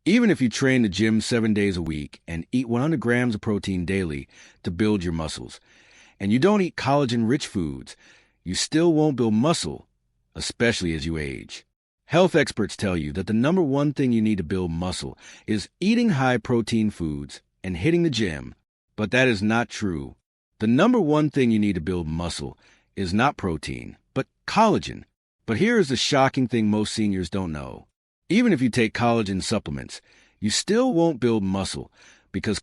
Even if you train the gym 7 days a week and eat 100 grams of protein daily to build your muscles, and you don't eat collagen-rich foods, you still won't build muscle, especially as you age. Health experts tell you that the number one thing you need to build muscle is eating high-protein foods and hitting the gym, but that is not true. The number one thing you need to build muscle is not protein, but collagen. But here is the shocking thing most seniors don't know. Even if you take collagen supplements, you still won't build muscle because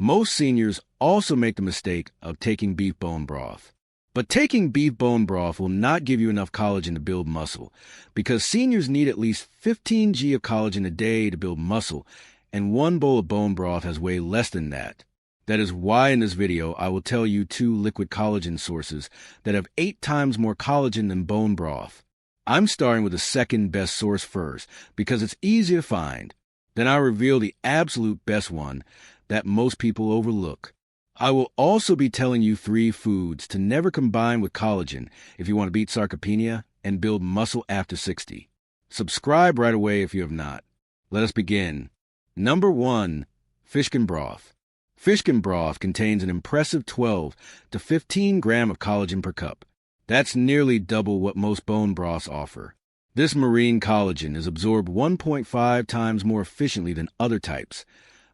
most seniors also make the mistake of taking beef bone broth. But taking beef bone broth will not give you enough collagen to build muscle because seniors need at least 15 g of collagen a day to build muscle, and one bowl of bone broth has way less than that. That is why in this video I will tell you 2 liquid collagen sources that have 8 times more collagen than bone broth. I'm starting with the second best source first because it's easy to find. Then I'll reveal the absolute best one that most people overlook. I will also be telling you 3 foods to never combine with collagen if you want to beat sarcopenia and build muscle after 60. Subscribe right away if you have not. Let us begin. Number 1. Fish skin broth. Fish skin broth contains an impressive 12 to 15 grams of collagen per cup. That's nearly double what most bone broths offer. This marine collagen is absorbed 1.5 times more efficiently than other types,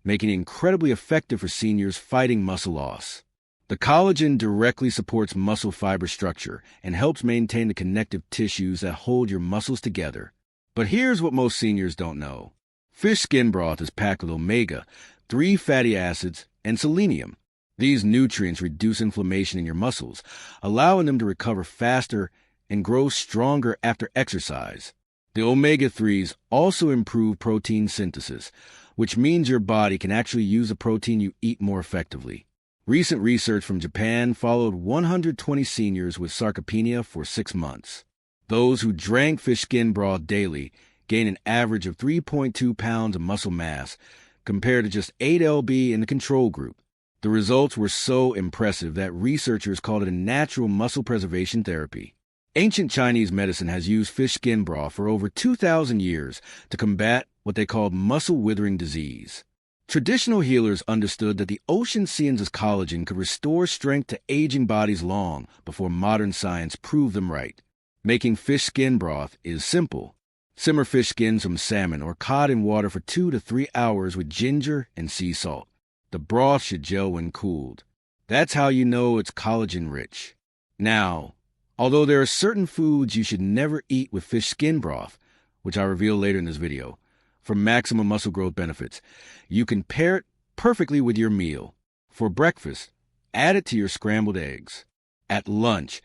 making it incredibly effective for seniors fighting muscle loss. The collagen directly supports muscle fiber structure and helps maintain the connective tissues that hold your muscles together. But here's what most seniors don't know. Fish skin broth is packed with omega-3 fatty acids and selenium. These nutrients reduce inflammation in your muscles, allowing them to recover faster and grow stronger after exercise. The omega-3s also improve protein synthesis, which means your body can actually use the protein you eat more effectively. Recent research from Japan followed 120 seniors with sarcopenia for 6 months. Those who drank fish skin broth daily gained an average of 3.2 pounds of muscle mass, compared to just 8 lb in the control group. The results were so impressive that researchers called it a natural muscle preservation therapy. Ancient Chinese medicine has used fish skin broth for over 2,000 years to combat what they called muscle withering disease. Traditional healers understood that the ocean season's collagen could restore strength to aging bodies long before modern science proved them right. Making fish skin broth is simple. Simmer fish skins from salmon or cod in water for 2 to 3 hours with ginger and sea salt. The broth should gel when cooled. That's how you know it's collagen-rich. Now, although there are certain foods you should never eat with fish skin broth, which I'll reveal later in this video, for maximum muscle growth benefits, you can pair it perfectly with your meal. For breakfast, add it to your scrambled eggs. At lunch,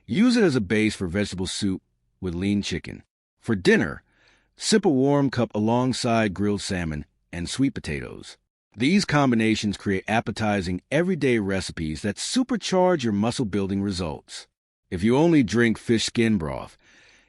use it as a base for vegetable soup with lean chicken. For dinner, sip a warm cup alongside grilled salmon and sweet potatoes. These combinations create appetizing, everyday recipes that supercharge your muscle-building results. If you only drink fish skin broth,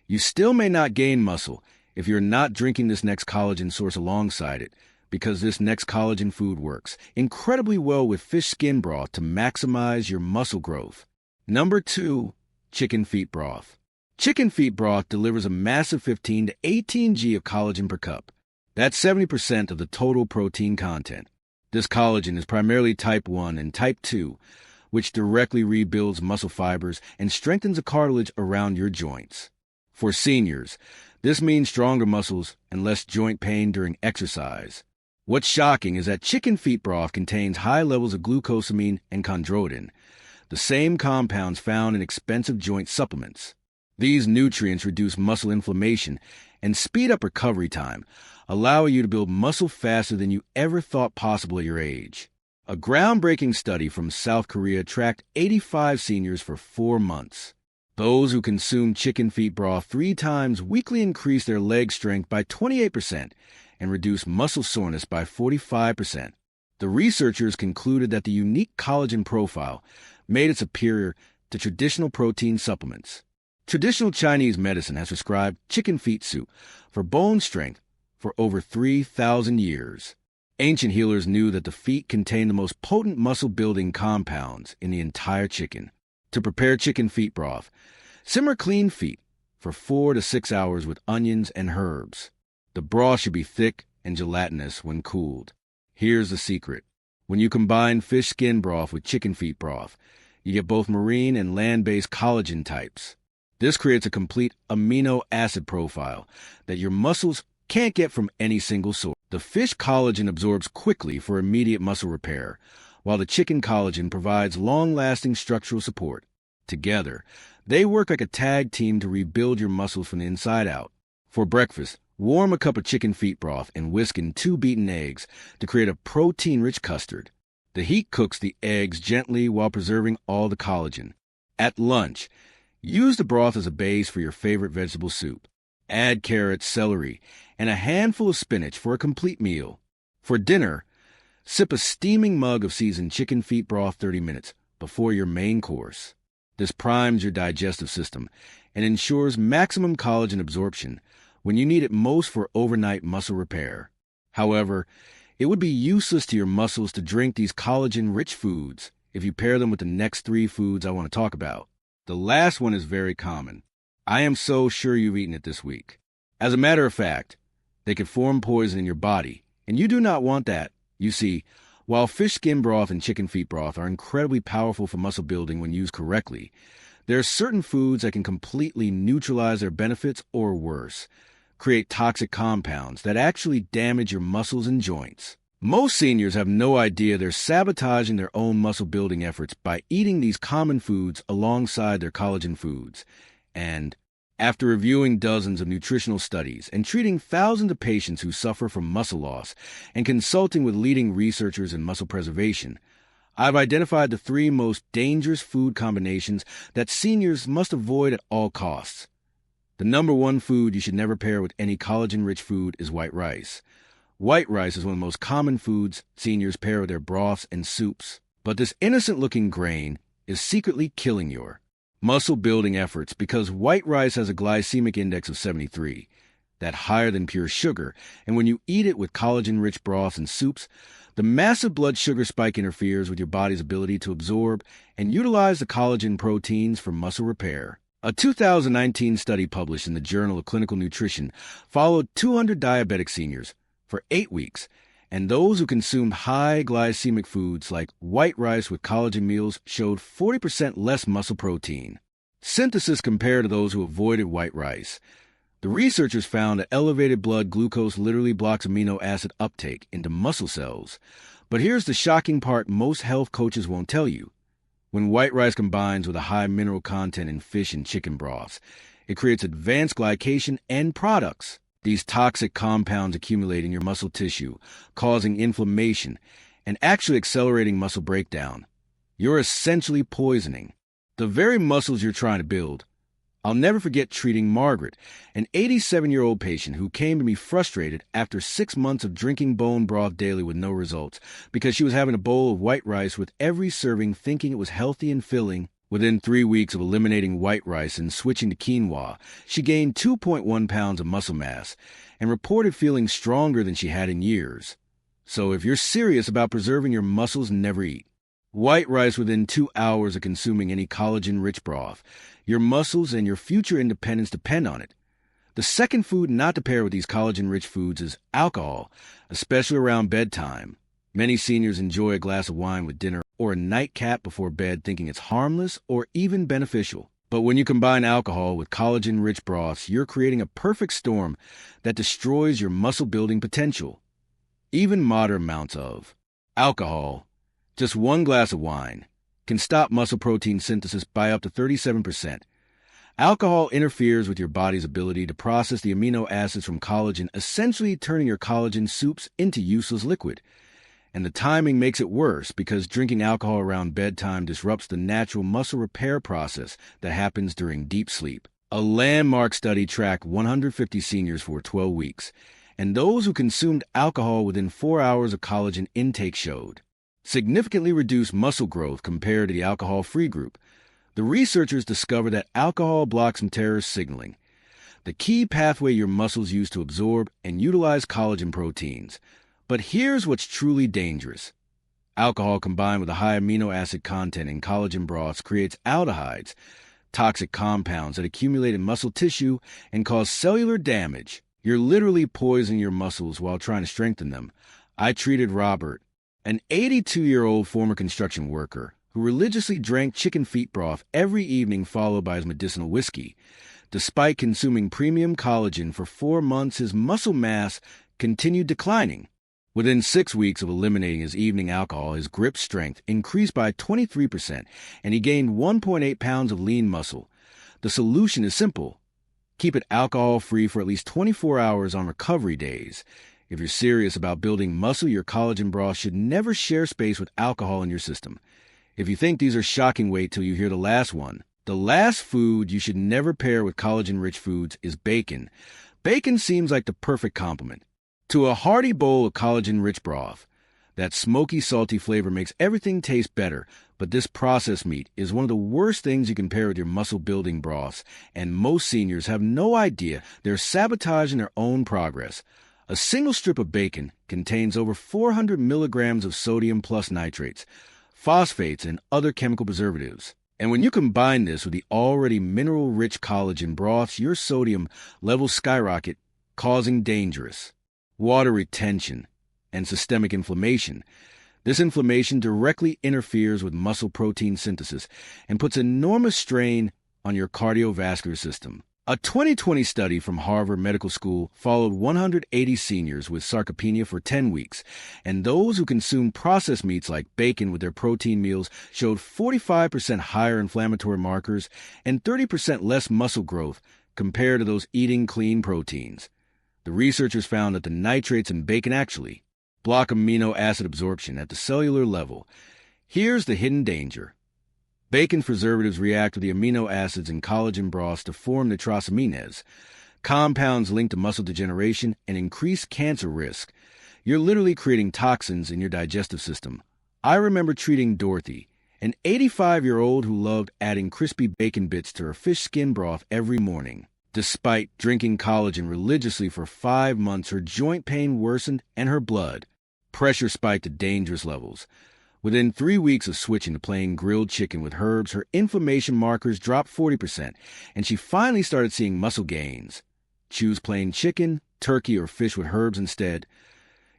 you still may not gain muscle if you're not drinking this next collagen source alongside it, because this next collagen food works incredibly well with fish skin broth to maximize your muscle growth. Number 2. Chicken feet broth. Chicken feet broth delivers a massive 15 to 18 g of collagen per cup. That's 70% of the total protein content. This collagen is primarily type 1 and type 2, which directly rebuilds muscle fibers and strengthens the cartilage around your joints. For seniors, this means stronger muscles and less joint pain during exercise. What's shocking is that chicken feet broth contains high levels of glucosamine and chondroitin, the same compounds found in expensive joint supplements. These nutrients reduce muscle inflammation and speed up recovery time, allowing you to build muscle faster than you ever thought possible at your age. A groundbreaking study from South Korea tracked 85 seniors for 4 months. Those who consumed chicken feet broth 3 times weekly increased their leg strength by 28% and reduced muscle soreness by 45%. The researchers concluded that the unique collagen profile made it superior to traditional protein supplements. Traditional Chinese medicine has prescribed chicken feet soup for bone strength for over 3,000 years. Ancient healers knew that the feet contained the most potent muscle-building compounds in the entire chicken. To prepare chicken feet broth, simmer clean feet for 4 to 6 hours with onions and herbs. The broth should be thick and gelatinous when cooled. Here's the secret. When you combine fish skin broth with chicken feet broth, you get both marine and land-based collagen types. This creates a complete amino acid profile that your muscles can't get from any single source. The fish collagen absorbs quickly for immediate muscle repair, while the chicken collagen provides long-lasting structural support. Together, they work like a tag team to rebuild your muscles from the inside out. For breakfast, warm a cup of chicken feet broth and whisk in 2 beaten eggs to create a protein-rich custard. The heat cooks the eggs gently while preserving all the collagen. At lunch, use the broth as a base for your favorite vegetable soup. Add carrots, celery, and a handful of spinach for a complete meal. For dinner, sip a steaming mug of seasoned chicken feet broth 30 minutes before your main course. This primes your digestive system and ensures maximum collagen absorption when you need it most for overnight muscle repair. However, it would be useless to your muscles to drink these collagen-rich foods if you pair them with the next 3 foods I want to talk about. The last one is very common. I am so sure you've eaten it this week. As a matter of fact, they could form poison in your body, and you do not want that. You see, while fish skin broth and chicken feet broth are incredibly powerful for muscle building when used correctly, there are certain foods that can completely neutralize their benefits or worse, create toxic compounds that actually damage your muscles and joints. Most seniors have no idea they're sabotaging their own muscle building efforts by eating these common foods alongside their collagen foods. And after reviewing dozens of nutritional studies and treating thousands of patients who suffer from muscle loss and consulting with leading researchers in muscle preservation, I've identified the 3 most dangerous food combinations that seniors must avoid at all costs. The number 1 food you should never pair with any collagen-rich food is white rice. White rice is one of the most common foods seniors pair with their broths and soups. But this innocent-looking grain is secretly killing your muscle-building efforts because white rice has a glycemic index of 73, that higher than pure sugar, and when you eat it with collagen-rich broths and soups, the massive blood sugar spike interferes with your body's ability to absorb and utilize the collagen proteins for muscle repair. A 2019 study published in the Journal of Clinical Nutrition followed 200 diabetic seniors for 8 weeks, and those who consumed high glycemic foods like white rice with collagen meals showed 40% less muscle protein synthesis compared to those who avoided white rice. The researchers found that elevated blood glucose literally blocks amino acid uptake into muscle cells. But here's the shocking part most health coaches won't tell you. When white rice combines with a high mineral content in fish and chicken broths, it creates advanced glycation end products. These toxic compounds accumulate in your muscle tissue, causing inflammation and actually accelerating muscle breakdown. You're essentially poisoning the very muscles you're trying to build. I'll never forget treating Margaret, an 87-year-old patient who came to me frustrated after 6 months of drinking bone broth daily with no results because she was having a bowl of white rice with every serving thinking it was healthy and filling. Within 3 weeks of eliminating white rice and switching to quinoa, she gained 2.1 pounds of muscle mass and reported feeling stronger than she had in years. So if you're serious about preserving your muscles, never eat white rice within 2 hours of consuming any collagen-rich broth. Your muscles and your future independence depend on it. The second food not to pair with these collagen-rich foods is alcohol, especially around bedtime. Many seniors enjoy a glass of wine with dinner or a nightcap before bed thinking it's harmless or even beneficial. But when you combine alcohol with collagen-rich broths, you're creating a perfect storm that destroys your muscle-building potential. Even moderate amounts of alcohol, just 1 glass of wine, can stop muscle protein synthesis by up to 37%. Alcohol interferes with your body's ability to process the amino acids from collagen, essentially turning your collagen soups into useless liquid. And the timing makes it worse because drinking alcohol around bedtime disrupts the natural muscle repair process that happens during deep sleep. A landmark study tracked 150 seniors for 12 weeks, and those who consumed alcohol within 4 hours of collagen intake showed significantly reduced muscle growth compared to the alcohol-free group. The researchers discovered that alcohol blocks MTOR signaling, the key pathway your muscles use to absorb and utilize collagen proteins. But here's what's truly dangerous. Alcohol combined with a high amino acid content in collagen broths creates aldehydes, toxic compounds that accumulate in muscle tissue and cause cellular damage. You're literally poisoning your muscles while trying to strengthen them. I treated Robert, an 82-year-old former construction worker, who religiously drank chicken feet broth every evening followed by his medicinal whiskey. Despite consuming premium collagen for 4 months, his muscle mass continued declining. Within 6 weeks of eliminating his evening alcohol, his grip strength increased by 23%, and he gained 1.8 pounds of lean muscle. The solution is simple. Keep it alcohol-free for at least 24 hours on recovery days. If you're serious about building muscle, your collagen broth should never share space with alcohol in your system. If you think these are shocking, wait till you hear the last one. The last food you should never pair with collagen-rich foods is bacon. Bacon seems like the perfect complement to a hearty bowl of collagen-rich broth. That smoky, salty flavor makes everything taste better, but this processed meat is one of the worst things you can pair with your muscle-building broths, and most seniors have no idea they're sabotaging their own progress. A single strip of bacon contains over 400 milligrams of sodium plus nitrates, phosphates, and other chemical preservatives. And when you combine this with the already mineral-rich collagen broths, your sodium levels skyrocket, causing dangerous water retention and systemic inflammation. This inflammation directly interferes with muscle protein synthesis and puts enormous strain on your cardiovascular system. A 2020 study from Harvard Medical School followed 180 seniors with sarcopenia for 10 weeks, and those who consumed processed meats like bacon with their protein meals showed 45% higher inflammatory markers and 30% less muscle growth compared to those eating clean proteins. The researchers found that the nitrates in bacon actually block amino acid absorption at the cellular level. Here's the hidden danger. Bacon preservatives react with the amino acids in collagen broths to form nitrosamines, compounds linked to muscle degeneration and increased cancer risk. You're literally creating toxins in your digestive system. I remember treating Dorothy, an 85-year-old who loved adding crispy bacon bits to her fish skin broth every morning. Despite drinking collagen religiously for 5 months, her joint pain worsened and her blood pressure spiked to dangerous levels. Within 3 weeks of switching to plain grilled chicken with herbs, her inflammation markers dropped 40%, and she finally started seeing muscle gains. Choose plain chicken, turkey, or fish with herbs instead.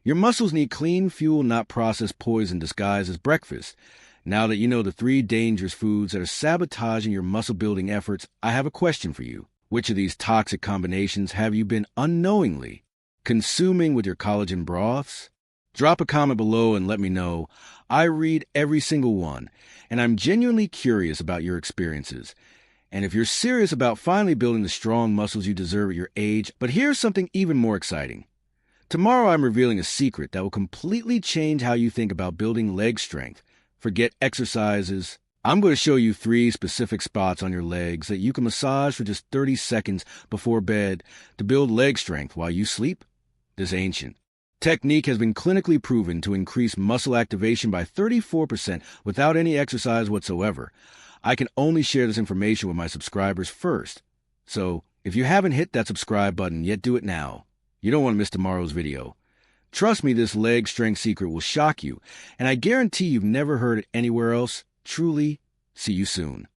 Your muscles need clean fuel, not processed poison disguised as breakfast. Now that you know the 3 dangerous foods that are sabotaging your muscle-building efforts, I have a question for you. Which of these toxic combinations have you been unknowingly consuming with your collagen broths? Drop a comment below and let me know. I read every single one, and I'm genuinely curious about your experiences. And if you're serious about finally building the strong muscles you deserve at your age, but here's something even more exciting. Tomorrow I'm revealing a secret that will completely change how you think about building leg strength. Forget exercises. I'm going to show you 3 specific spots on your legs that you can massage for just 30 seconds before bed to build leg strength while you sleep. This ancient technique has been clinically proven to increase muscle activation by 34% without any exercise whatsoever. I can only share this information with my subscribers first. So, if you haven't hit that subscribe button yet, do it now. You don't want to miss tomorrow's video. Trust me, this leg strength secret will shock you, and I guarantee you've never heard it anywhere else. Truly, see you soon.